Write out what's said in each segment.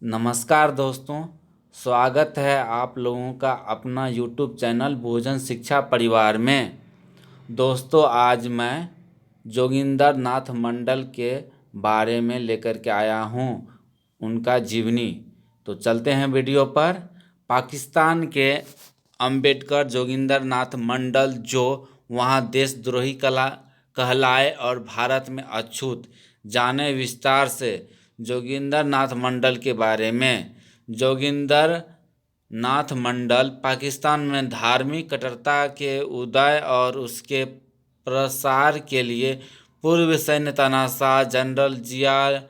नमस्कार दोस्तों, स्वागत है आप लोगों का अपना YouTube चैनल भोजन शिक्षा परिवार में। दोस्तों, आज मैं जोगिंदर नाथ मंडल के बारे में लेकर के आया हूँ, उनका जीवनी। तो चलते हैं वीडियो पर। पाकिस्तान के अंबेडकर जोगिंदर नाथ मंडल, जो वहाँ देशद्रोही कहलाए और भारत में अछूत जाने विस्तार से जोगिंदर नाथ मंडल के बारे में। जोगिंदर नाथ मंडल पाकिस्तान में धार्मिक कट्टरता के उदय और उसके प्रसार के लिए पूर्व सैन्य तानाशाह जनरल जिया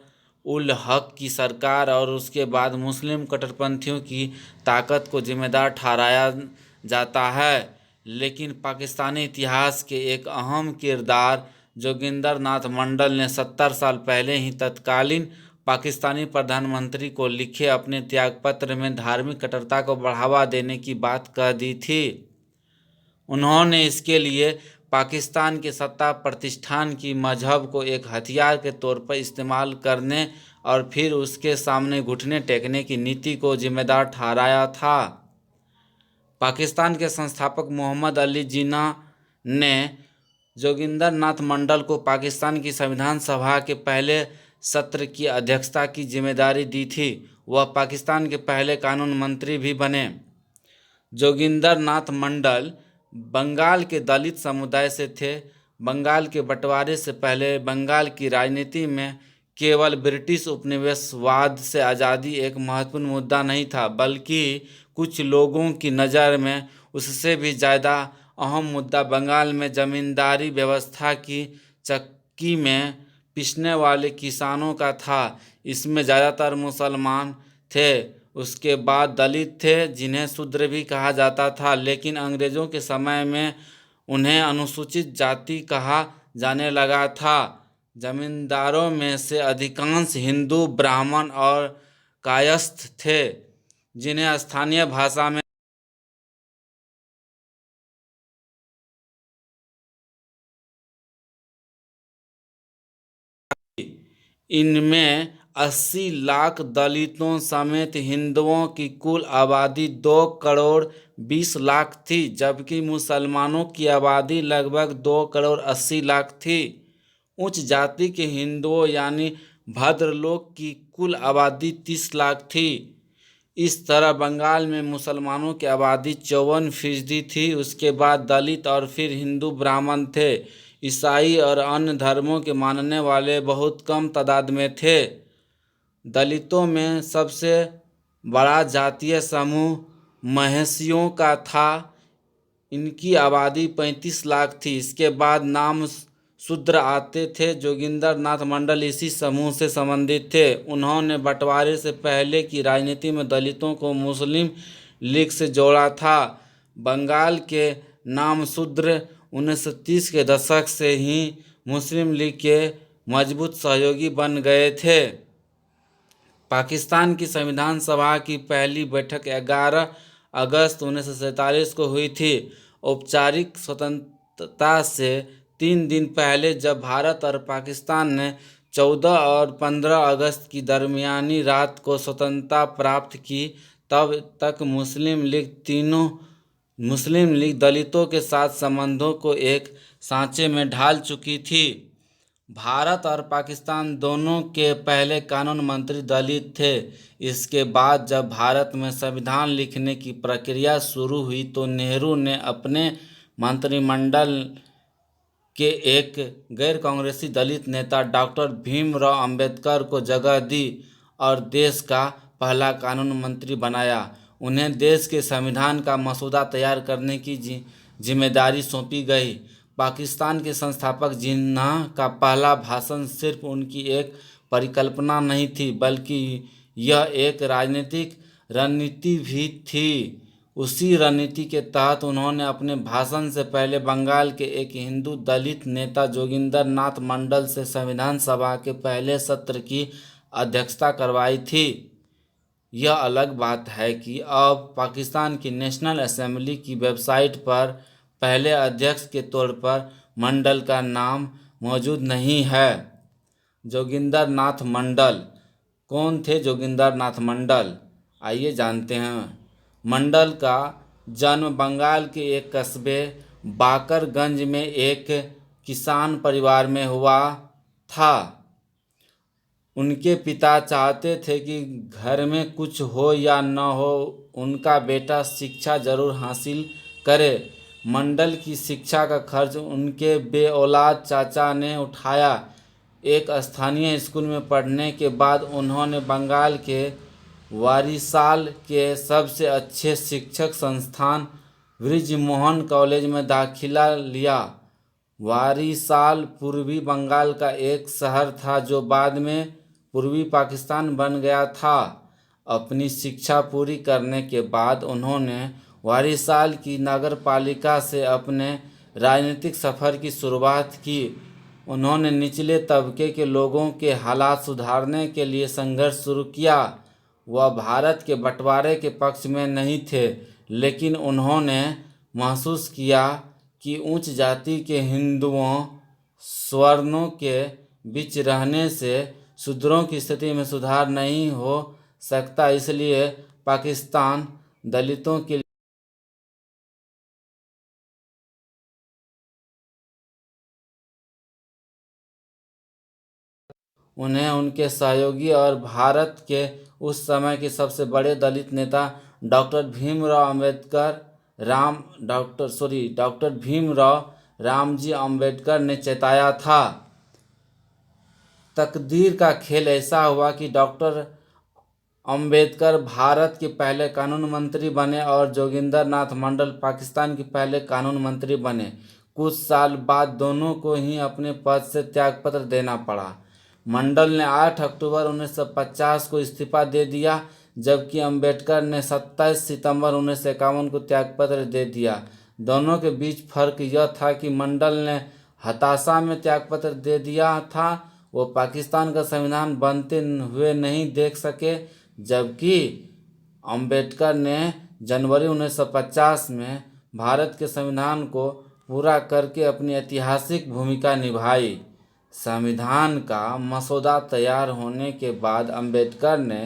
उल हक की सरकार और उसके बाद मुस्लिम कट्टरपंथियों की ताकत को जिम्मेदार ठहराया जाता है। लेकिन पाकिस्तानी इतिहास के एक अहम किरदार जोगिंदर नाथ मंडल ने 70 साल पहले ही तत्कालीन पाकिस्तानी प्रधानमंत्री को लिखे अपने त्यागपत्र में धार्मिक कट्टरता को बढ़ावा देने की बात कह दी थी। उन्होंने इसके लिए पाकिस्तान के सत्ता प्रतिष्ठान की मजहब को एक हथियार के तौर पर इस्तेमाल करने और फिर उसके सामने घुटने टेकने की नीति को जिम्मेदार ठहराया था। पाकिस्तान के संस्थापक मोहम्मद अली जिन्ना ने जोगिंदर नाथ मंडल को पाकिस्तान की संविधान सभा के पहले सत्र की अध्यक्षता की जिम्मेदारी दी थी। वह पाकिस्तान के पहले कानून मंत्री भी बने। जोगिंदर नाथ मंडल बंगाल के दलित समुदाय से थे। बंगाल के बंटवारे से पहले बंगाल की राजनीति में केवल ब्रिटिश उपनिवेशवाद से आज़ादी एक महत्वपूर्ण मुद्दा नहीं था, बल्कि कुछ लोगों की नज़र में उससे भी ज़्यादा अहम मुद्दा बंगाल में जमींदारी व्यवस्था की चक्की में पिसने वाले किसानों का था। इसमें ज़्यादातर मुसलमान थे, उसके बाद दलित थे जिन्हें शूद्र भी कहा जाता था, लेकिन अंग्रेज़ों के समय में उन्हें अनुसूचित जाति कहा जाने लगा था। जमींदारों में से अधिकांश हिंदू, ब्राह्मण और कायस्थ थे, जिन्हें स्थानीय भाषा में इनमें 80 लाख दलितों समेत हिंदुओं की कुल आबादी 2 करोड़ 20 लाख थी, जबकि मुसलमानों की आबादी लगभग 2 करोड़ 80 लाख थी। उच्च जाति के हिंदुओं यानी भद्रलोक की कुल आबादी 30 लाख थी। इस तरह बंगाल में मुसलमानों की आबादी 54% थी, उसके बाद दलित और फिर हिंदू ब्राह्मण थे। ईसाई और अन्य धर्मों के मानने वाले बहुत कम तादाद में थे। दलितों में सबसे बड़ा जातीय समूह महसियों का था। इनकी आबादी 35 लाख थी। इसके बाद नाम शूद्र आते थे। जोगिंदर नाथ मंडल इसी समूह से संबंधित थे। उन्होंने बंटवारे से पहले की राजनीति में दलितों को मुस्लिम लीग से जोड़ा था। बंगाल के नाम शूद्र 1930 के दशक से ही मुस्लिम लीग के मजबूत सहयोगी बन गए थे। पाकिस्तान की संविधान सभा की पहली बैठक 11 अगस्त 1947 को हुई थी। औपचारिक स्वतंत्रता से 3 दिन पहले जब भारत और पाकिस्तान ने 14 और 15 अगस्त की दरमियानी रात को स्वतंत्रता प्राप्त की, तब तक मुस्लिम लीग दलितों के साथ संबंधों को एक सांचे में ढाल चुकी थी। भारत और पाकिस्तान दोनों के पहले कानून मंत्री दलित थे। इसके बाद जब भारत में संविधान लिखने की प्रक्रिया शुरू हुई तो नेहरू ने अपने मंत्रिमंडल के एक गैर कांग्रेसी दलित नेता डॉक्टर भीमराव अंबेडकर को जगह दी और देश का पहला कानून मंत्री बनाया। उन्हें देश के संविधान का मसौदा तैयार करने की जिम्मेदारी सौंपी गई। पाकिस्तान के संस्थापक जिन्ना का पहला भाषण सिर्फ उनकी एक परिकल्पना नहीं थी, बल्कि यह एक राजनीतिक रणनीति भी थी। उसी रणनीति के तहत उन्होंने अपने भाषण से पहले बंगाल के एक हिंदू दलित नेता जोगिंदर नाथ मंडल से संविधान सभा के पहले सत्र की अध्यक्षता करवाई थी। यह अलग बात है कि अब पाकिस्तान की नेशनल असेंबली की वेबसाइट पर पहले अध्यक्ष के तौर पर मंडल का नाम मौजूद नहीं है। जोगिंदर नाथ मंडल कौन थे जोगिंदर नाथ मंडल? आइए जानते हैं। मंडल का जन्म बंगाल के एक कस्बे बाकरगंज में एक किसान परिवार में हुआ था। उनके पिता चाहते थे कि घर में कुछ हो या न हो, उनका बेटा शिक्षा जरूर हासिल करे। मंडल की शिक्षा का खर्च उनके बेऔलाद चाचा ने उठाया। एक स्थानीय स्कूल में पढ़ने के बाद उन्होंने बंगाल के वारिसाल के सबसे अच्छे शिक्षक संस्थान बृजमोहन कॉलेज में दाखिला लिया। वारिसाल पूर्वी बंगाल का एक शहर था जो बाद में पूर्वी पाकिस्तान बन गया था। अपनी शिक्षा पूरी करने के बाद उन्होंने वारिसाल की नगरपालिका से अपने राजनीतिक सफ़र की शुरुआत की। उन्होंने निचले तबके के लोगों के हालात सुधारने के लिए संघर्ष शुरू किया। वह भारत के बंटवारे के पक्ष में नहीं थे, लेकिन उन्होंने महसूस किया कि उच्च जाति के हिंदुओं सवर्णों के बीच रहने से शूद्रों की स्थिति में सुधार नहीं हो सकता, इसलिए पाकिस्तान दलितों के उन्हें उनके सहयोगी और भारत के उस समय के सबसे बड़े दलित नेता डॉक्टर भीमराव रामजी अम्बेडकर ने चेताया था। तकदीर का खेल ऐसा हुआ कि डॉक्टर अम्बेडकर भारत के पहले कानून मंत्री बने और जोगिंदर नाथ मंडल पाकिस्तान के पहले कानून मंत्री बने। कुछ साल बाद दोनों को ही अपने पद से त्यागपत्र देना पड़ा। मंडल ने 8 अक्टूबर 1950 को इस्तीफा दे दिया, जबकि अम्बेडकर ने 27 सितंबर 1951 को त्यागपत्र दे दिया। दोनों के बीच फर्क यह था कि मंडल ने हताशा में त्यागपत्र दे दिया था, वो पाकिस्तान का संविधान बनते हुए नहीं देख सके, जबकि अम्बेडकर ने जनवरी 1950 में भारत के संविधान को पूरा करके अपनी ऐतिहासिक भूमिका निभाई। संविधान का मसौदा तैयार होने के बाद अम्बेडकर ने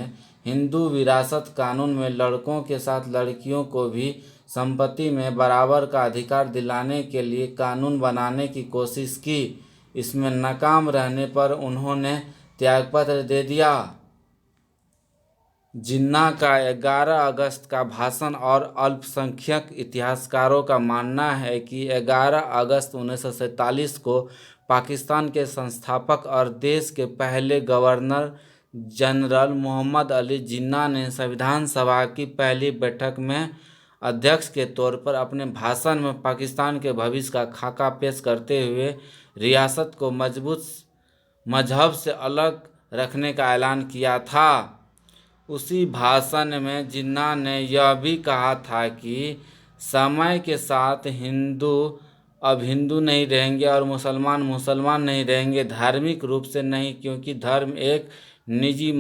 हिंदू विरासत कानून में लड़कों के साथ लड़कियों को भी संपत्ति में बराबर का अधिकार दिलाने के लिए कानून बनाने की कोशिश की। इसमें नाकाम रहने पर उन्होंने त्यागपत्र दे दिया। जिन्ना का 11 अगस्त का भाषण और अल्पसंख्यक इतिहासकारों का मानना है कि 11 अगस्त 1947 को पाकिस्तान के संस्थापक और देश के पहले गवर्नर जनरल मोहम्मद अली जिन्ना ने संविधान सभा की पहली बैठक में अध्यक्ष के तौर पर अपने भाषण में पाकिस्तान के भविष्य का खाका पेश करते हुए रियासत को मजबूत मजहब से अलग रखने का ऐलान किया था। उसी भाषण में जिन्ना ने यह भी कहा था कि समय के साथ हिंदू अब हिंदू नहीं रहेंगे और मुसलमान मुसलमान नहीं रहेंगे, धार्मिक रूप से नहीं, क्योंकि धर्म एक निजी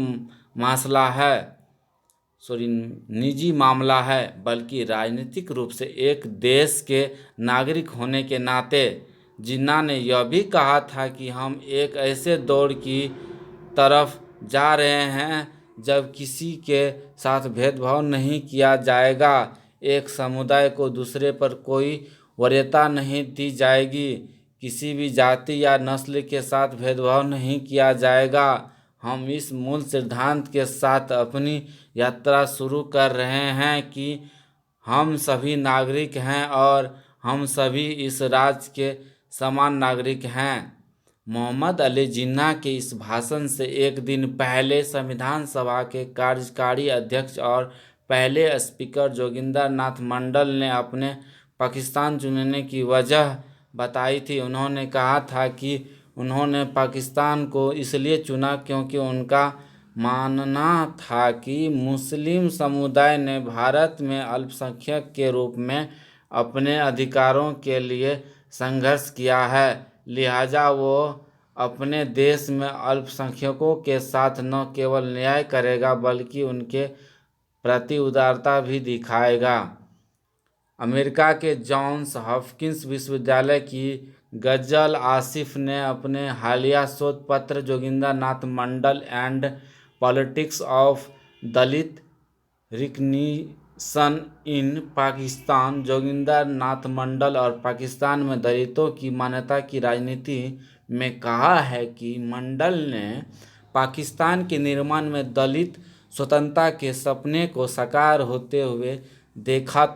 मामला है, बल्कि राजनीतिक रूप से एक देश के नागरिक होने के नाते। जिन्ना ने यह भी कहा था कि हम एक ऐसे दौर की तरफ जा रहे हैं जब किसी के साथ भेदभाव नहीं किया जाएगा, एक समुदाय को दूसरे पर कोई वरीयता नहीं दी जाएगी, किसी भी जाति या नस्ल के साथ भेदभाव नहीं किया जाएगा। हम इस मूल सिद्धांत के साथ अपनी यात्रा शुरू कर रहे हैं कि हम सभी नागरिक हैं और हम सभी इस राज्य के समान नागरिक हैं। मोहम्मद अली जिन्ना के इस भाषण से एक दिन पहले संविधान सभा के कार्यकारी अध्यक्ष और पहले स्पीकर जोगिंदर नाथ मंडल ने अपने पाकिस्तान चुनने की वजह बताई थी। उन्होंने कहा था कि उन्होंने पाकिस्तान को इसलिए चुना क्योंकि उनका मानना था कि मुस्लिम समुदाय ने भारत में अल्पसंख्यक के रूप में अपने अधिकारों के लिए संघर्ष किया है, लिहाजा वो अपने देश में अल्पसंख्यकों के साथ न केवल न्याय करेगा बल्कि उनके प्रति उदारता भी दिखाएगा। अमेरिका के जॉन्स हॉपकिंस विश्वविद्यालय की गजल आसिफ ने अपने हालिया शोध पत्र Joginder Nath Mandal and politics of Dalit recognition in Pakistan, Joginder Nath Mandal और पाकिस्तान में दलितों की मान्यता की राजनीति में कहा है कि मंडल ने पाकिस्तान के निर्माण में दलित स्वतंत्रता के सपने को साकार होते हुए देखा।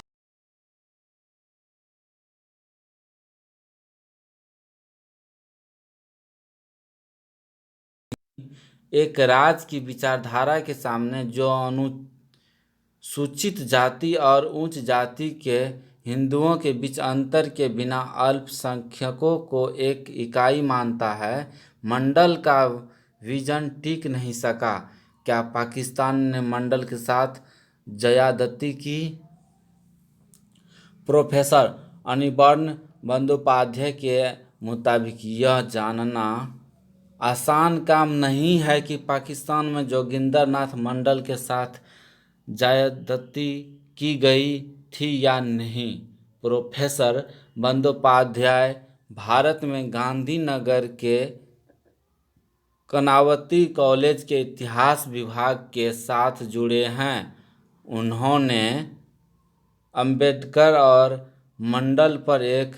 एक राज की विचारधारा के सामने जो अनुसूचित जाति और उच्च जाति के हिंदुओं के बीच अंतर के बिना अल्पसंख्यकों को एक इकाई मानता है, मंडल का विजन टिक नहीं सका। क्या पाकिस्तान ने मंडल के साथ ज़्यादती की? प्रोफेसर अनिर्बाण बंदोपाध्याय के मुताबिक यह जानना आसान काम नहीं है कि पाकिस्तान में जोगिंदर नाथ मंडल के साथ ज़्यादती की गई थी या नहीं। प्रोफेसर बंदोपाध्याय भारत में गांधीनगर के कर्नावती कॉलेज के इतिहास विभाग के साथ जुड़े हैं। उन्होंने अंबेडकर और मंडल पर एक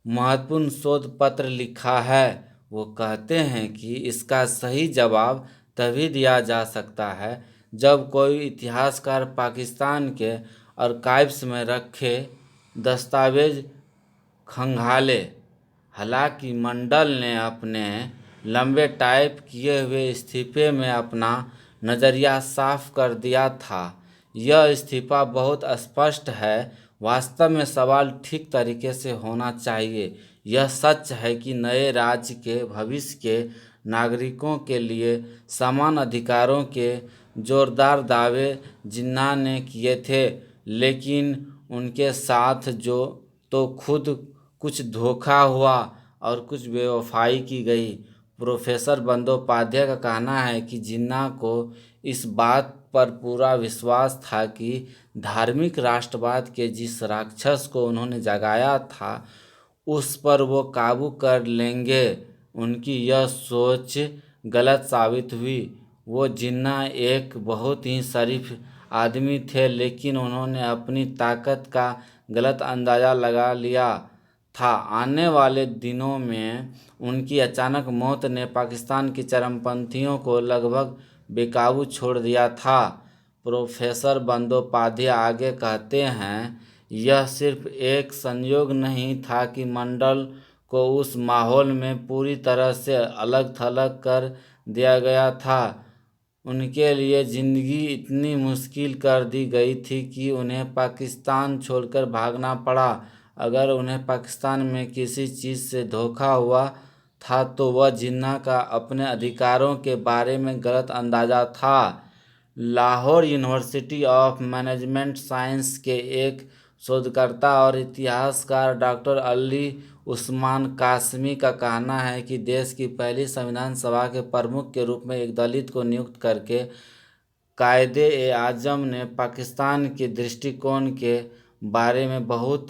महत्वपूर्ण शोध पत्र लिखा है। वो कहते हैं कि इसका सही जवाब तभी दिया जा सकता है जब कोई इतिहासकार पाकिस्तान के आर्काइव्स में रखे दस्तावेज खंगाले। हालांकि मंडल ने अपने लंबे टाइप किए हुए इस्तीफे में अपना नज़रिया साफ कर दिया था। यह इस्तीफा बहुत स्पष्ट है। वास्तव में सवाल ठीक तरीके से होना चाहिए। यह सच है कि नए राज्य के भविष्य के नागरिकों के लिए समान अधिकारों के जोरदार दावे जिन्ना ने किए थे, लेकिन उनके साथ जो तो खुद कुछ धोखा हुआ और कुछ बेवफाई की गई। प्रोफेसर बंदोपाध्याय का कहना है कि जिन्ना को इस बात पर पूरा विश्वास था कि धार्मिक राष्ट्रवाद के जिस राक्षस को उन्होंने जगाया था उस पर वो काबू कर लेंगे। उनकी यह सोच गलत साबित हुई। वो जिन्ना एक बहुत ही शरीफ आदमी थे, लेकिन उन्होंने अपनी ताकत का गलत अंदाज़ा लगा लिया था। आने वाले दिनों में उनकी अचानक मौत ने पाकिस्तान की चरमपंथियों को लगभग बेकाबू छोड़ दिया था। प्रोफेसर बंदोपाध्याय आगे कहते हैं, यह सिर्फ एक संयोग नहीं था कि मंडल को उस माहौल में पूरी तरह से अलग थलग कर दिया गया था। उनके लिए ज़िंदगी इतनी मुश्किल कर दी गई थी कि उन्हें पाकिस्तान छोड़कर भागना पड़ा। अगर उन्हें पाकिस्तान में किसी चीज़ से धोखा हुआ था तो वह जिन्ना का अपने अधिकारों के बारे में गलत अंदाज़ा था। Lahore university of management science के एक शोधकर्ता और इतिहासकार डॉक्टर अली उस्मान कासमी का कहना है कि देश की पहली संविधान सभा के प्रमुख के रूप में एक दलित को नियुक्त करके कायदे-ए-आज़म ने पाकिस्तान के दृष्टिकोण के बारे में बहुत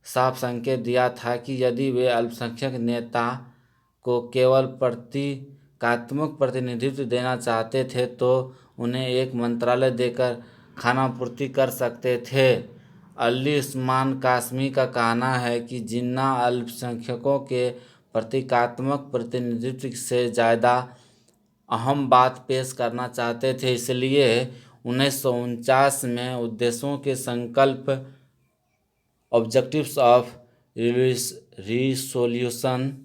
साफ संकेत दिया था कि यदि वे अल्पसंख्यक नेता को केवल प्रतीकात्मक प्रतिनिधित्व देना चाहते थे तो उन्हें एक मंत्रालय देकर खानापूर्ति कर सकते थे। अली उस्मान कासमी का कहना है कि जिन्ना अल्पसंख्यकों के प्रतीकात्मक प्रतिनिधित्व से ज़्यादा अहम बात पेश करना चाहते थे, इसलिए 1949 में उद्देश्यों के संकल्प ऑब्जेक्टिव्स ऑफ रिसोल्यूशन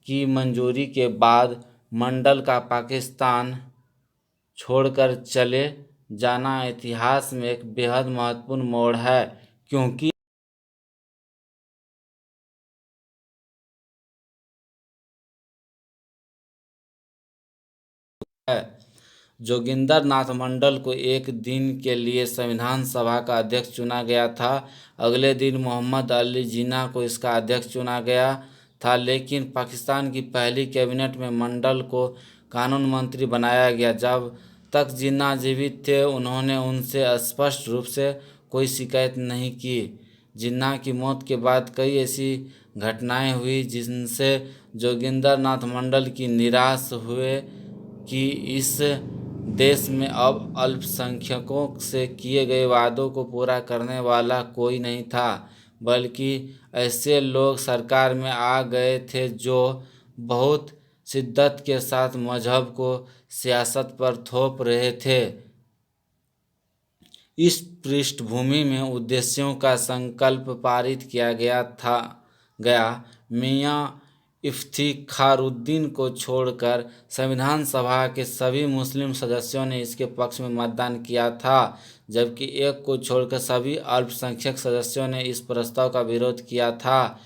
की मंजूरी के बाद मंडल का पाकिस्तान छोड़कर चले जाना इतिहास में एक बेहद महत्वपूर्ण मोड़ है, क्योंकि जोगिंदर नाथ मंडल को एक दिन के लिए संविधान सभा का अध्यक्ष चुना गया था। अगले दिन मोहम्मद अली जिन्ना को इसका अध्यक्ष चुना गया था, लेकिन पाकिस्तान की पहली कैबिनेट में मंडल को कानून मंत्री बनाया गया। जब तक जिन्ना जीवित थे उन्होंने उनसे स्पष्ट रूप से कोई शिकायत नहीं की। जिन्ना की मौत के बाद कई ऐसी घटनाएं हुई जिनसे जोगिंदर नाथ मंडल की निराश हुए कि इस देश में अब अल्पसंख्यकों से किए गए वादों को पूरा करने वाला कोई नहीं था, बल्कि ऐसे लोग सरकार में आ गए थे जो बहुत शिद्दत के साथ मजहब को सियासत पर थोप रहे थे। इस पृष्ठभूमि में उद्देश्यों का संकल्प पारित किया गया। मियां इफ्तिखारुद्दीन को छोड़कर संविधान सभा के सभी मुस्लिम सदस्यों ने इसके पक्ष में मतदान किया था, जबकि एक को छोड़कर सभी अल्पसंख्यक सदस्यों ने इस प्रस्ताव का विरोध किया था।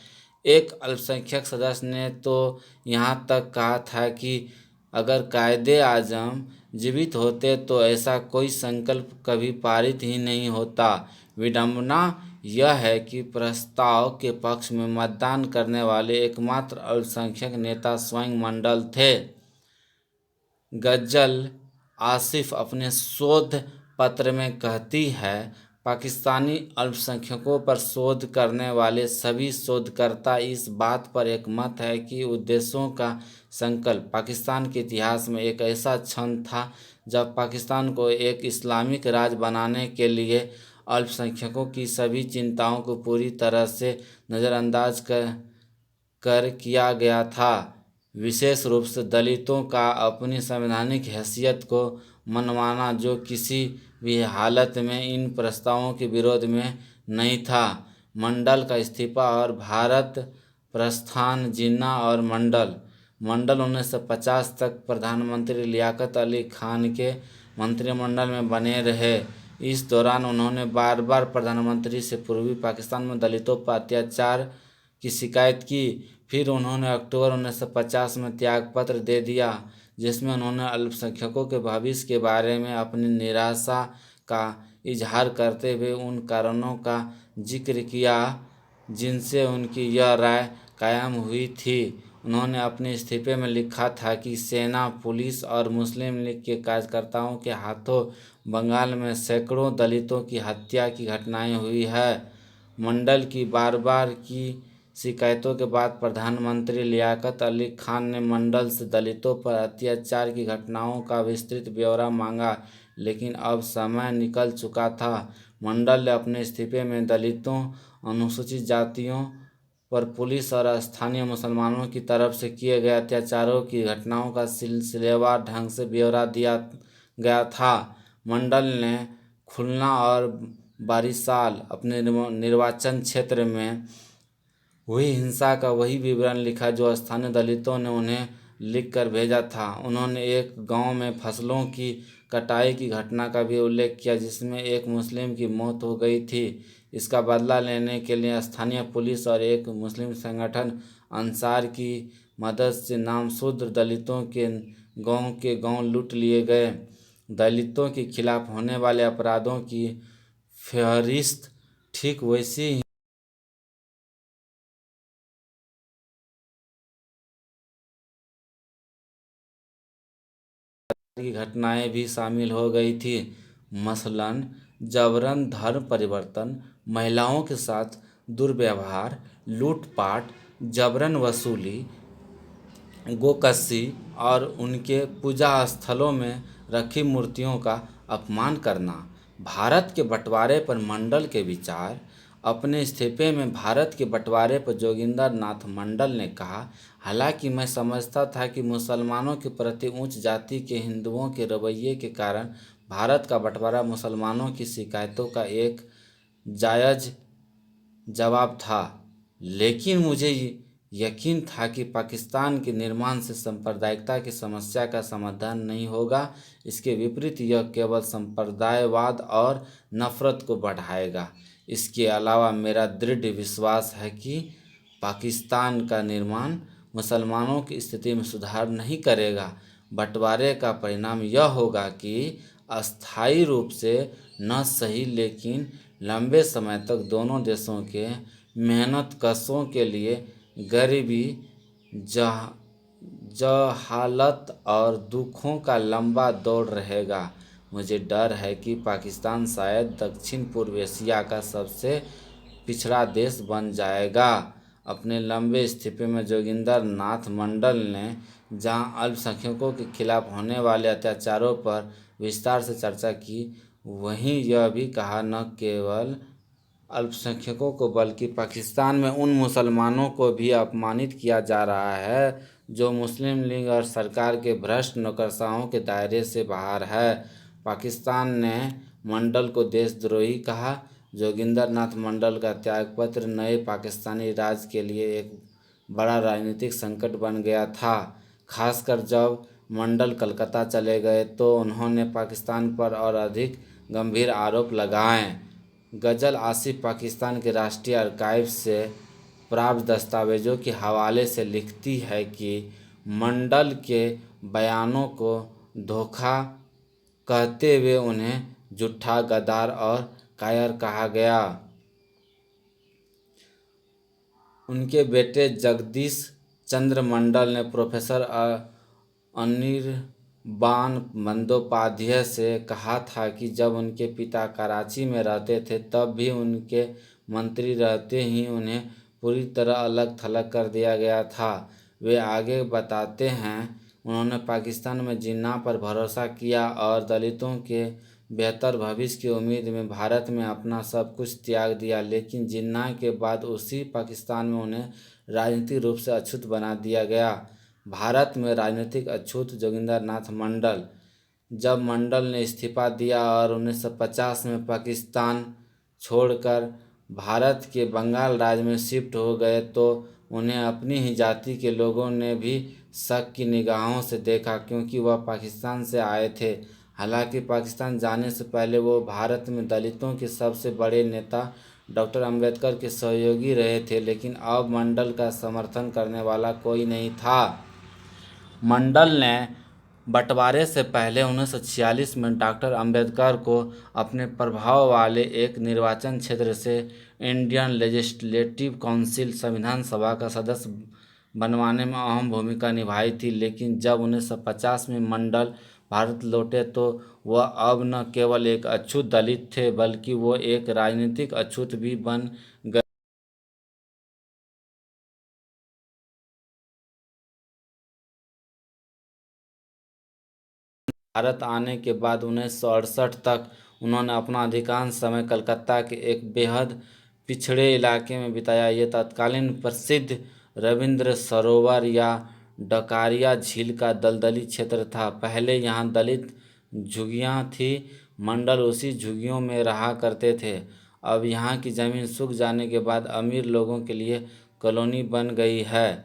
एक अल्पसंख्यक सदस्य ने तो यहाँ तक कहा था कि अगर कायदे आजम जीवित होते तो ऐसा कोई संकल्प कभी पारित ही नहीं होता। विडंबना यह है कि प्रस्ताव के पक्ष में मतदान करने वाले एकमात्र अल्पसंख्यक नेता स्वयं मंडल थे। गजल आसिफ अपने शोध पत्र में कहती है, पाकिस्तानी अल्पसंख्यकों पर शोध करने वाले सभी शोधकर्ता इस बात पर एकमत है कि उद्देश्यों का संकल्प पाकिस्तान के इतिहास में एक ऐसा क्षण था जब पाकिस्तान को एक इस्लामिक राज्य बनाने के लिए अल्पसंख्यकों की सभी चिंताओं को पूरी तरह से नज़रअंदाज कर किया गया था। विशेष रूप से दलितों का अपनी संवैधानिक हैसियत को मनवाना, जो किसी भी हालत में इन प्रस्तावों के विरोध में नहीं था। मंडल का इस्तीफा और भारत प्रस्थान। जिन्ना और मंडल 1950 तक प्रधानमंत्री लियाकत अली खान के मंत्रिमंडल में बने रहे। इस दौरान उन्होंने बार बार प्रधानमंत्री से पूर्वी पाकिस्तान में दलितों पर अत्याचार की शिकायत की। फिर उन्होंने अक्टूबर 1950 में त्यागपत्र दे दिया, जिसमें उन्होंने अल्पसंख्यकों के भविष्य के बारे में अपनी निराशा का इजहार करते हुए उन कारणों का जिक्र किया जिनसे उनकी यह राय कायम हुई थी। उन्होंने अपने इस्तीफे में लिखा था कि सेना, पुलिस और मुस्लिम लीग के कार्यकर्ताओं के हाथों बंगाल में सैकड़ों दलितों की हत्या की घटनाएं हुई है। मंडल की बार बार की शिकायतों के बाद प्रधानमंत्री लियाकत अली खान ने मंडल से दलितों पर अत्याचार की घटनाओं का विस्तृत ब्यौरा मांगा, लेकिन अब समय निकल चुका था। मंडल ने अपने इस्तीफे में दलितों, अनुसूचित जातियों पर पुलिस और स्थानीय मुसलमानों की तरफ से किए गए अत्याचारों की घटनाओं का सिलसिलेवार ढंग से ब्यौरा दिया गया था। मंडल ने खुलना और बारिशाल अपने निर्वाचन क्षेत्र में हुई हिंसा का वही विवरण लिखा जो स्थानीय दलितों ने उन्हें लिख कर भेजा था। उन्होंने एक गांव में फसलों की कटाई की घटना का भी उल्लेख किया जिसमें एक मुस्लिम की मौत हो गई थी। इसका बदला लेने के लिए स्थानीय पुलिस और एक मुस्लिम संगठन अंसार की मदद से नामशूद्र दलितों के गांव लूट लिए गए। दलितों के खिलाफ होने वाले अपराधों की फहरिस्त ठीक वैसी की घटनाएं भी शामिल हो गई थी। मसलन जबरन धर्म परिवर्तन, महिलाओं के साथ दुर्व्यवहार, लूटपाट, जबरन वसूली, गोकशी और उनके पूजा स्थलों में रखी मूर्तियों का अपमान करना। भारत के बंटवारे पर मंडल के विचार। अपने इस्तीफे में भारत के बंटवारे पर जोगिंदर नाथ मंडल ने कहा, हालांकि मैं समझता था कि मुसलमानों के प्रति उच्च जाति के हिंदुओं के रवैये के कारण भारत का बंटवारा मुसलमानों की शिकायतों का एक जायज़ जवाब था, लेकिन मुझे यकीन था कि पाकिस्तान के निर्माण से सांप्रदायिकता की समस्या का समाधान नहीं होगा। इसके विपरीत यह केवल संप्रदायवाद और नफरत को बढ़ाएगा। इसके अलावा मेरा दृढ़ विश्वास है कि पाकिस्तान का निर्माण मुसलमानों की स्थिति में सुधार नहीं करेगा। बंटवारे का परिणाम यह होगा कि अस्थायी रूप से न सही लेकिन लंबे समय तक दोनों देशों के मेहनतकशों के लिए गरीबी, जहालत और दुखों का लंबा दौर रहेगा। मुझे डर है कि पाकिस्तान शायद दक्षिण पूर्व एशिया का सबसे पिछड़ा देश बन जाएगा। अपने लंबे इस्तीफे में जोगिंदर नाथ मंडल ने जहां अल्पसंख्यकों के खिलाफ होने वाले अत्याचारों पर विस्तार से चर्चा की। वहीं यह भी कहा न केवल अल्पसंख्यकों को बल्कि पाकिस्तान में उन मुसलमानों को भी अपमानित किया जा रहा है जो मुस्लिम लीग और सरकार के भ्रष्ट नौकरशाहों के दायरे से बाहर है। पाकिस्तान ने मंडल को देशद्रोही कहा। जोगिंदर नाथ मंडल का त्यागपत्र नए पाकिस्तानी राज के लिए एक बड़ा राजनीतिक संकट बन गया था। खासकर जब मंडल कलकत्ता चले गए तो उन्होंने पाकिस्तान पर और अधिक गंभीर आरोप लगाए। गजल आसिफ पाकिस्तान के राष्ट्रीय आर्काइव से प्राप्त दस्तावेजों के हवाले से लिखती है कि मंडल के बयानों को धोखा कहते हुए उन्हें झूठा, गद्दार और कायर कहा गया। उनके बेटे जगदीश चंद्र मंडल ने प्रोफेसर अनिर्बान बंदोपाध्याय से कहा था कि जब उनके पिता कराची में रहते थे तब भी उनके मंत्री रहते ही उन्हें पूरी तरह अलग थलग कर दिया गया था। वे आगे बताते हैं, उन्होंने पाकिस्तान में जिन्ना पर भरोसा किया और दलितों के बेहतर भविष्य की उम्मीद में भारत में अपना सब कुछ त्याग दिया, लेकिन जिन्ना के बाद उसी पाकिस्तान में उन्हें राजनीतिक रूप से अछूत बना दिया गया। भारत में राजनीतिक अछूत जोगिंदर नाथ मंडल। जब मंडल ने इस्तीफा दिया और 1950 में पाकिस्तान छोड़कर भारत के बंगाल राज्य में शिफ्ट हो गए तो उन्हें अपनी ही जाति के लोगों ने भी शक की निगाहों से देखा, क्योंकि वह पाकिस्तान से आए थे। हालांकि पाकिस्तान जाने से पहले वो भारत में दलितों के सबसे बड़े नेता डॉक्टर अंबेडकर के सहयोगी रहे थे, लेकिन अब मंडल का समर्थन करने वाला कोई नहीं था। मंडल ने बंटवारे से पहले 1946 में डॉक्टर अंबेडकर को अपने प्रभाव वाले एक निर्वाचन क्षेत्र से इंडियन लेजिस्लेटिव काउंसिल संविधान सभा का सदस्य बनवाने में अहम भूमिका निभाई थी, लेकिन जब 1950 में मंडल भारत लौटे तो वह अब न केवल एक अछूत दलित थे बल्कि वो एक राजनीतिक अछूत भी बन गए। भारत आने के बाद 1968 तक उन्होंने अपना अधिकांश समय कलकत्ता के एक बेहद पिछड़े इलाके में बिताया। ये तत्कालीन प्रसिद्ध रविंद्र सरोवर या डकारिया झील का दलदली क्षेत्र था। पहले यहाँ दलित झुग्गियाँ थी। मंडल उसी झुग्गियों में रहा करते थे। अब यहाँ की ज़मीन सूख जाने के बाद अमीर लोगों के लिए कॉलोनी बन गई है।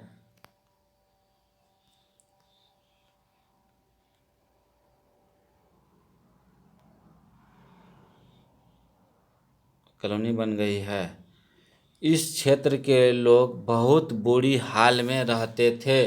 इस क्षेत्र के लोग बहुत बुरी हाल में रहते थे।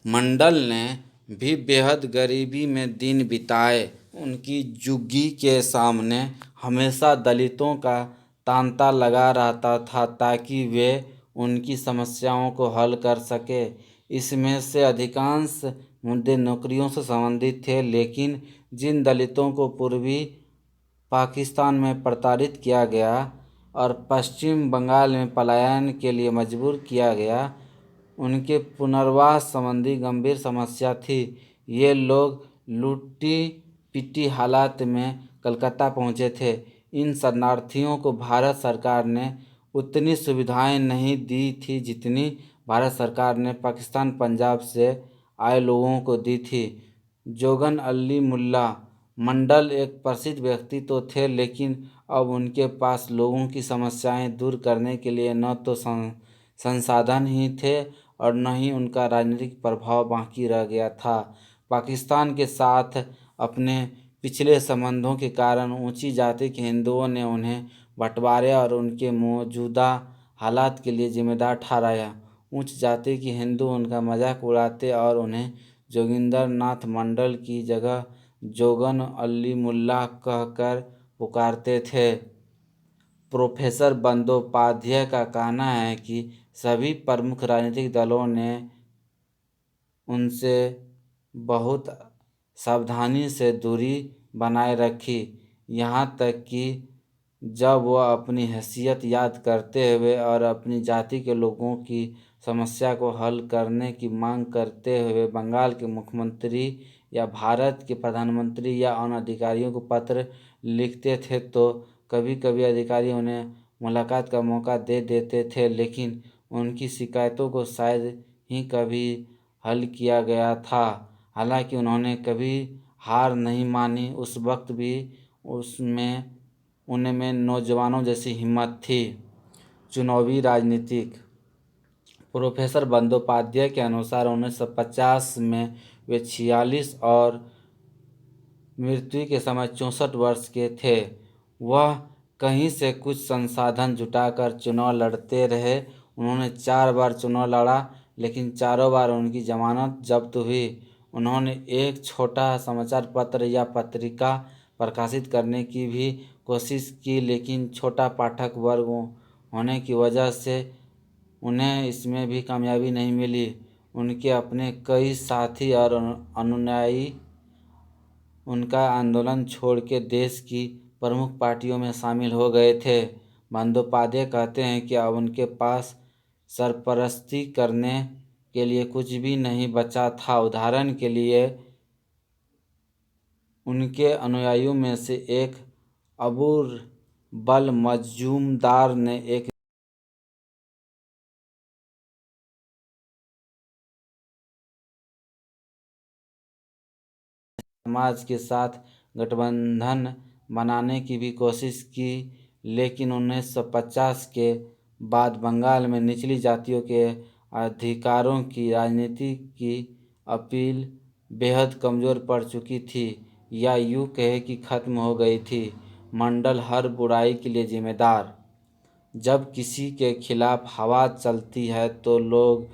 मंडल ने भी बेहद गरीबी में दिन बिताए। उनकी झुग्गी के सामने हमेशा दलितों का तांता लगा रहता था ताकि वे उनकी समस्याओं को हल कर सके। इसमें से अधिकांश मुद्दे नौकरियों से संबंधित थे, लेकिन जिन दलितों को पूर्वी पाकिस्तान में प्रताड़ित किया गया और पश्चिम बंगाल में पलायन के लिए मजबूर किया गया, उनके पुनर्वास संबंधी गंभीर समस्या थी। ये लोग लूटी पिटी हालात में कलकत्ता पहुंचे थे। इन शरणार्थियों को भारत सरकार ने उतनी सुविधाएं नहीं दी थी जितनी भारत सरकार ने पाकिस्तान पंजाब से आए लोगों को दी थी। जोगन अली मुल्ला मंडल एक प्रसिद्ध व्यक्ति तो थे, लेकिन अब उनके पास लोगों की समस्याएं दूर करने के लिए न तो संसाधन ही थे और न ही उनका राजनीतिक प्रभाव बाकी रह गया था। पाकिस्तान के साथ अपने पिछले संबंधों के कारण ऊंची जाति के हिंदुओं ने उन्हें बंटवारे और उनके मौजूदा हालात के लिए जिम्मेदार ठहराया। उच्च जाति के हिंदू उनका मजाक उड़ाते और उन्हें जोगिंदर नाथ मंडल की जगह जोगन अली मुल्ला कहकर पुकारते थे। प्रोफेसर बंदोपाध्याय का कहना है कि सभी प्रमुख राजनीतिक दलों ने उनसे बहुत सावधानी से दूरी बनाए रखी, यहाँ तक कि जब वह अपनी हैसियत याद करते हुए और अपनी जाति के लोगों की समस्या को हल करने की मांग करते हुए बंगाल के मुख्यमंत्री या भारत के प्रधानमंत्री या उन अधिकारियों को पत्र लिखते थे तो कभी कभी अधिकारी उन्हें मुलाकात का मौका दे देते थे, लेकिन उनकी शिकायतों को शायद ही कभी हल किया गया था। हालांकि उन्होंने कभी हार नहीं मानी। उस वक्त भी उनमें नौजवानों जैसी हिम्मत थी। चुनावी राजनीतिक प्रोफेसर बंदोपाध्याय के अनुसार 1950 में वे 46 और मृत्यु के समय 64 वर्ष के थे। वह कहीं से कुछ संसाधन जुटाकर चुनाव लड़ते रहे। उन्होंने 4 बार चुनाव लड़ा, लेकिन चारों बार उनकी जमानत जब्त हुई। उन्होंने एक छोटा समाचार पत्र या पत्रिका प्रकाशित करने की भी कोशिश की, लेकिन छोटा पाठक वर्ग होने की वजह से उन्हें इसमें भी कामयाबी नहीं मिली। उनके अपने कई साथी और अनुयायी उनका आंदोलन छोड़ के देश की प्रमुख पार्टियों में शामिल हो गए थे। बंदोपाध्याय कहते हैं कि अब उनके पास सरपरस्ती करने के लिए कुछ भी नहीं बचा था। उदाहरण के लिए, उनके अनुयायियों में से एक अबुल बल मजूमदार ने एक समाज के साथ गठबंधन बनाने की भी कोशिश की, लेकिन 1950 के बाद बंगाल में निचली जातियों के अधिकारों की राजनीति की अपील बेहद कमज़ोर पड़ चुकी थी, या यूँ कहे कि खत्म हो गई थी। मंडल हर बुराई के लिए जिम्मेदार। जब किसी के खिलाफ हवा चलती है तो लोग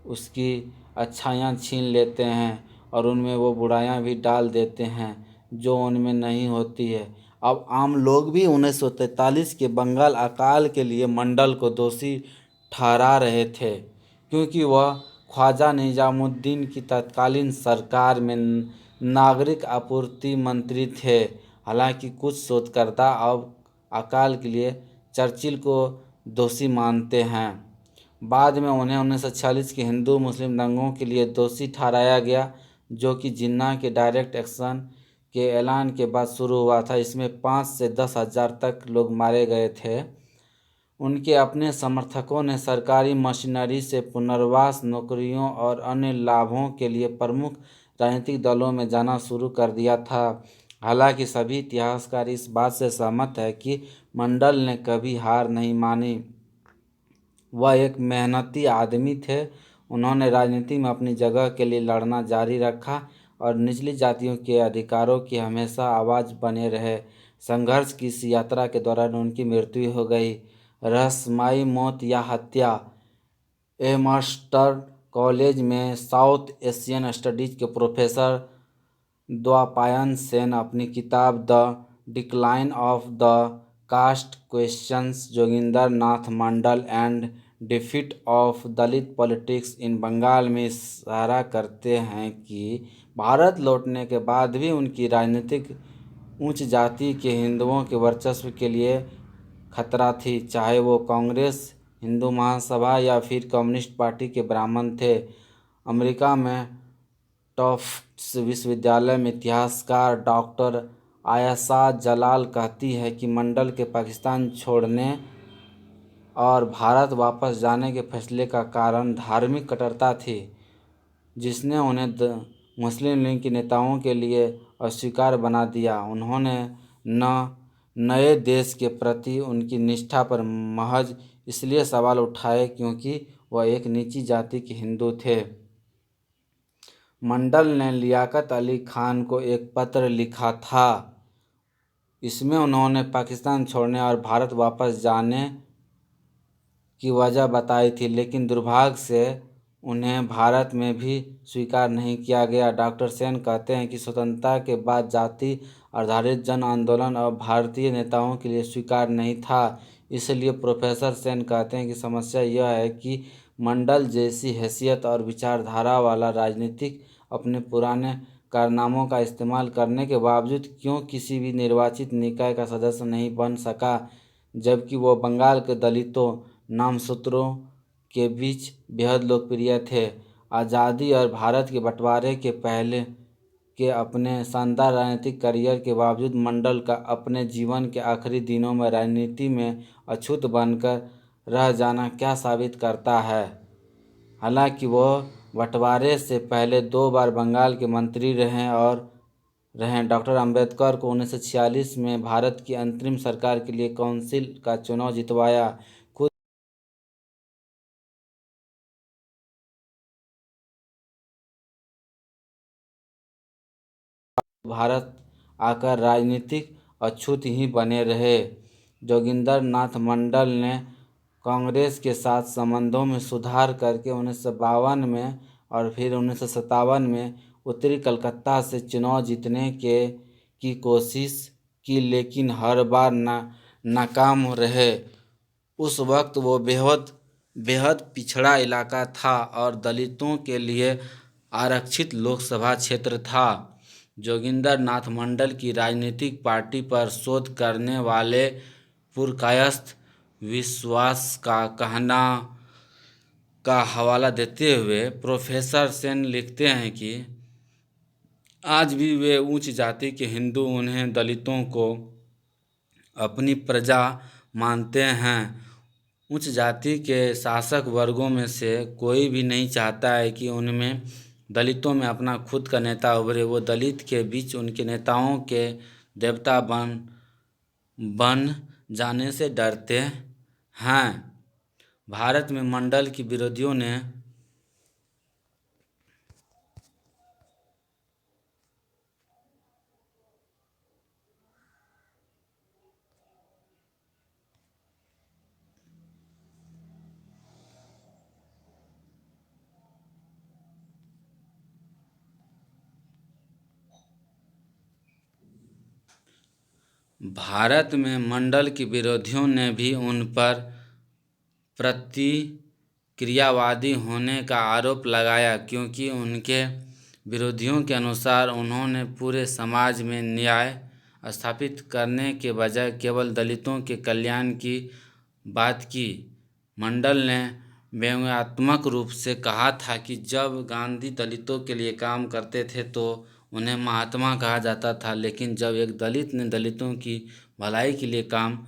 उसकी अच्छाइयाँ छीन लेते हैं और उनमें वो बुराइयाँ भी डाल देते हैं जो उनमें नहीं होती है। अब आम लोग भी 1943 के बंगाल अकाल के लिए मंडल को दोषी ठहरा रहे थे, क्योंकि वह ख्वाजा निजामुद्दीन की तत्कालीन सरकार में नागरिक आपूर्ति मंत्री थे। हालांकि कुछ शोधकर्ता अब अकाल के लिए चर्चिल को दोषी मानते हैं। बाद में उन्हें 1946 के हिंदू मुस्लिम दंगों के लिए दोषी ठहराया गया, जो कि जिन्ना के डायरेक्ट एक्शन के ऐलान के बाद शुरू हुआ था। इसमें 5 से 10 हज़ार तक लोग मारे गए थे। उनके अपने समर्थकों ने सरकारी मशीनरी से पुनर्वास, नौकरियों और अन्य लाभों के लिए प्रमुख राजनीतिक दलों में जाना शुरू कर दिया था। हालांकि सभी इतिहासकार इस बात से सहमत हैं कि मंडल ने कभी हार नहीं मानी। वह एक मेहनती आदमी थे। उन्होंने राजनीति में अपनी जगह के लिए लड़ना जारी रखा और निचली जातियों के अधिकारों की हमेशा आवाज़ बने रहे। संघर्ष की इस यात्रा के दौरान उनकी मृत्यु हो गई। रहस्यमयी मौत या हत्या। एमस्टर कॉलेज में साउथ एशियन स्टडीज के प्रोफेसर द्वापायन सेन अपनी किताब the decline of the caste questions, Jogendra Nath Mandal and defeat of Dalit politics in Bengal में इशारा करते हैं कि भारत लौटने के बाद भी उनकी राजनीतिक उच्च जाति के हिंदुओं के वर्चस्व के लिए खतरा थी, चाहे वो कांग्रेस, हिंदू महासभा या फिर कम्युनिस्ट पार्टी के ब्राह्मण थे। अमेरिका में टफ्ट्स विश्वविद्यालय में इतिहासकार डॉक्टर आयशा जलाल कहती है कि मंडल के पाकिस्तान छोड़ने और भारत वापस जाने के फैसले का कारण धार्मिक कट्टरता थी, जिसने उन्हें मुस्लिम लीग के नेताओं के लिए अस्वीकार बना दिया। उन्होंने नए देश के प्रति उनकी निष्ठा पर महज इसलिए सवाल उठाए क्योंकि वह एक नीची जाति के हिंदू थे। मंडल ने लियाकत अली खान को एक पत्र लिखा था। इसमें उन्होंने पाकिस्तान छोड़ने और भारत वापस जाने की वजह बताई थी, लेकिन दुर्भाग्य से उन्हें भारत में भी स्वीकार नहीं किया गया। डॉक्टर सेन कहते हैं कि स्वतंत्रता के बाद जाति आधारित जन आंदोलन अब भारतीय नेताओं के लिए स्वीकार नहीं था। इसलिए प्रोफेसर सेन कहते हैं कि समस्या यह है कि मंडल जैसी हैसियत और विचारधारा वाला राजनीतिक अपने पुराने कारनामों का इस्तेमाल करने के बावजूद क्यों किसी भी निर्वाचित निकाय का सदस्य नहीं बन सका, जबकि वो बंगाल के दलितों, नामसूत्रों के बीच बेहद लोकप्रिय थे। आज़ादी और भारत के बंटवारे के पहले के अपने शानदार राजनीतिक करियर के बावजूद मंडल का अपने जीवन के आखिरी दिनों में राजनीति में अछूत बनकर रह जाना क्या साबित करता है। हालांकि वह बंटवारे से पहले 2 बार बंगाल के मंत्री रहे डॉक्टर अंबेडकर को 1946 में भारत की अंतरिम सरकार के लिए काउंसिल का चुनाव जितवाया। खुद भारत आकर राजनीतिक अछूत ही बने रहे। जोगिंदर नाथ मंडल ने कांग्रेस के साथ संबंधों में सुधार करके 1952 में और फिर 1957 में उत्तरी कलकत्ता से चुनाव जीतने की कोशिश की, लेकिन हर बार नाकाम रहे। उस वक्त वो बेहद बेहद पिछड़ा इलाका था और दलितों के लिए आरक्षित लोकसभा क्षेत्र था। जोगिंदर नाथ मंडल की राजनीतिक पार्टी पर शोध करने वाले पुरकायस्थ विश्वास का कहना का हवाला देते हुए प्रोफेसर सेन लिखते हैं कि आज भी वे उच्च जाति के हिंदू उन्हें दलितों को अपनी प्रजा मानते हैं। उच्च जाति के शासक वर्गों में से कोई भी नहीं चाहता है कि उनमें दलितों में अपना खुद का नेता उभरे। वो दलित के बीच उनके नेताओं के देवता बन जाने से डरते हैं। भारत में मंडल के विरोधियों ने मंडल के विरोधियों ने भी उन पर प्रतिक्रियावादी होने का आरोप लगाया, क्योंकि उनके विरोधियों के अनुसार उन्होंने पूरे समाज में न्याय स्थापित करने के बजाय केवल दलितों के कल्याण की बात की। मंडल ने व्यंग्यात्मक रूप से कहा था कि जब गांधी दलितों के लिए काम करते थे तो उन्हें महात्मा कहा जाता था, लेकिन जब एक दलित ने दलितों की भलाई के लिए काम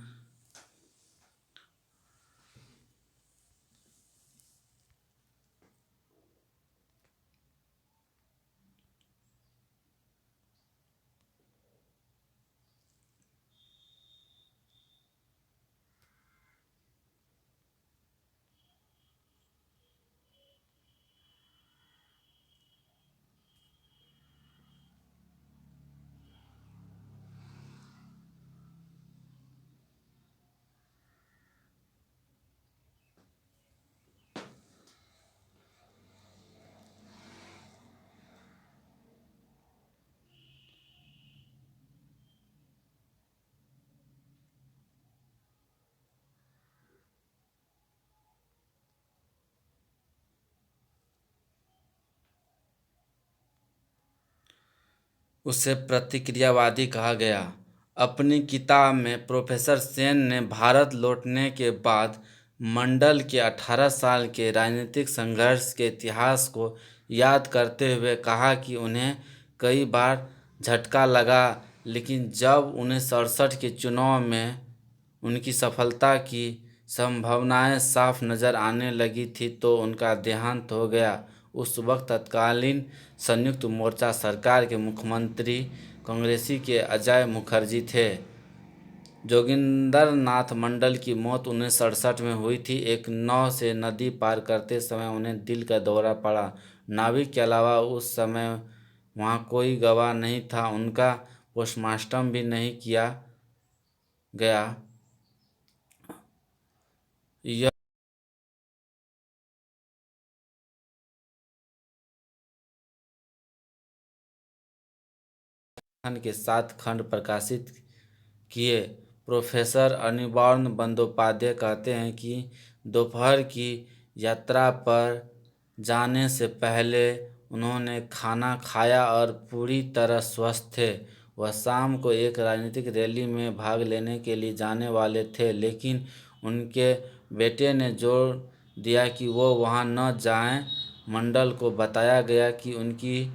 उसे प्रतिक्रियावादी कहा गया। अपनी किताब में प्रोफेसर सेन ने भारत लौटने के बाद मंडल के 18 साल के राजनीतिक संघर्ष के इतिहास को याद करते हुए कहा कि उन्हें कई बार झटका लगा, लेकिन जब 1968 के चुनाव में उनकी सफलता की संभावनाएं साफ नज़र आने लगी थी तो उनका देहांत हो गया। उस वक्त तत्कालीन संयुक्त मोर्चा सरकार के मुख्यमंत्री कांग्रेसी के अजय मुखर्जी थे। जोगिंदर नाथ मंडल की मौत 1968 में हुई थी। एक नाव से नदी पार करते समय उन्हें दिल का दौरा पड़ा। नाविक के अलावा उस समय वहाँ कोई गवाह नहीं था। उनका पोस्टमार्टम भी नहीं किया गया। यह के 7 खंड प्रकाशित किए। प्रोफेसर अनिर्बाण बंदोपाध्याय कहते हैं कि दोपहर की यात्रा पर जाने से पहले उन्होंने खाना खाया और पूरी तरह स्वस्थ थे। वह शाम को एक राजनीतिक रैली में भाग लेने के लिए जाने वाले थे, लेकिन उनके बेटे ने जोर दिया कि वो वहां न जाएं। मंडल को बताया गया कि उनकी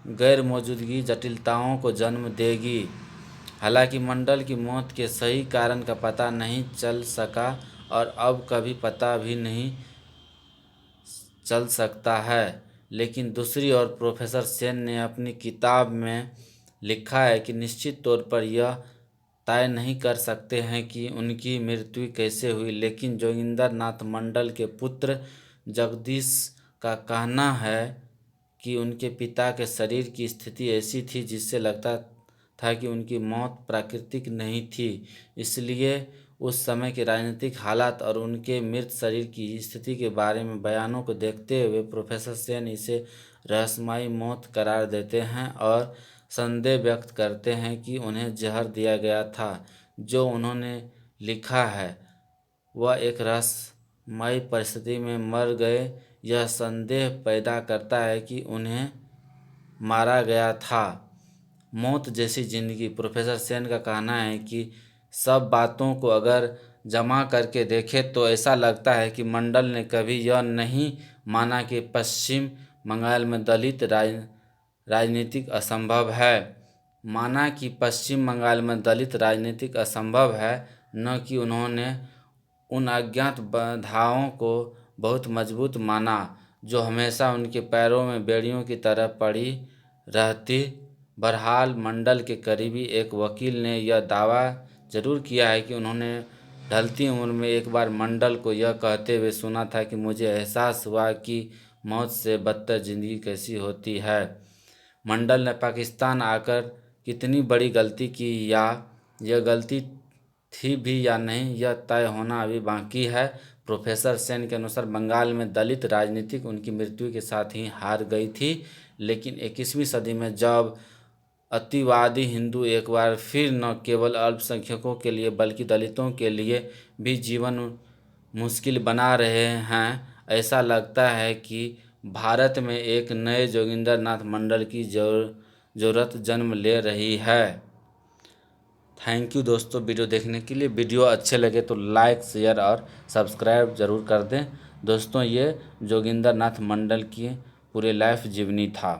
गैर मौजूदगी जटिलताओं को जन्म देगी। हालांकि मंडल की मौत के सही कारण का पता नहीं चल सका और अब कभी पता भी नहीं चल सकता है, लेकिन दूसरी ओर प्रोफेसर सेन ने अपनी किताब में लिखा है कि निश्चित तौर पर यह तय नहीं कर सकते हैं कि उनकी मृत्यु कैसे हुई, लेकिन जोगिंदर नाथ मंडल के पुत्र जगदीश का कहना है कि उनके पिता के शरीर की स्थिति ऐसी थी जिससे लगता था कि उनकी मौत प्राकृतिक नहीं थी। इसलिए उस समय के राजनीतिक हालात और उनके मृत शरीर की स्थिति के बारे में बयानों को देखते हुए प्रोफेसर सेन इसे रहस्यमयी मौत करार देते हैं और संदेह व्यक्त करते हैं कि उन्हें जहर दिया गया था। जो उन्होंने लिखा है वह एक रहस्यमयी परिस्थिति में मर गए, यह संदेह पैदा करता है कि उन्हें मारा गया था। मौत जैसी जिंदगी। प्रोफेसर सेन का कहना है कि सब बातों को अगर जमा करके देखें तो ऐसा लगता है कि मंडल ने कभी यह नहीं माना कि पश्चिम बंगाल में दलित राजनीतिक असंभव है। माना कि पश्चिम बंगाल में दलित राजनीतिक असंभव है, न कि उन्होंने उन अज्ञात बाधाओं को बहुत मजबूत माना जो हमेशा उनके पैरों में बेड़ियों की तरह पड़ी रहती। बहरहाल मंडल के करीबी एक वकील ने यह दावा जरूर किया है कि उन्होंने ढलती उम्र में एक बार मंडल को यह कहते हुए सुना था कि मुझे एहसास हुआ कि मौत से बदतर ज़िंदगी कैसी होती है। मंडल ने पाकिस्तान आकर कितनी बड़ी गलती की या यह गलती थी भी या नहीं, यह तय होना अभी बाकी है। प्रोफेसर सेन के अनुसार बंगाल में दलित राजनीति उनकी मृत्यु के साथ ही हार गई थी, लेकिन 21वीं सदी में जब अतिवादी हिंदू एक बार फिर न केवल अल्पसंख्यकों के लिए बल्कि दलितों के लिए भी जीवन मुश्किल बना रहे हैं, ऐसा लगता है कि भारत में एक नए जोगिंदर नाथ मंडल की ज़रूरत जन्म ले रही है। थैंक यू दोस्तों वीडियो देखने के लिए। वीडियो अच्छे लगे तो लाइक, शेयर और सब्सक्राइब ज़रूर कर दें। दोस्तों ये जोगिंदर नाथ मंडल की पूरे लाइफ जीवनी था।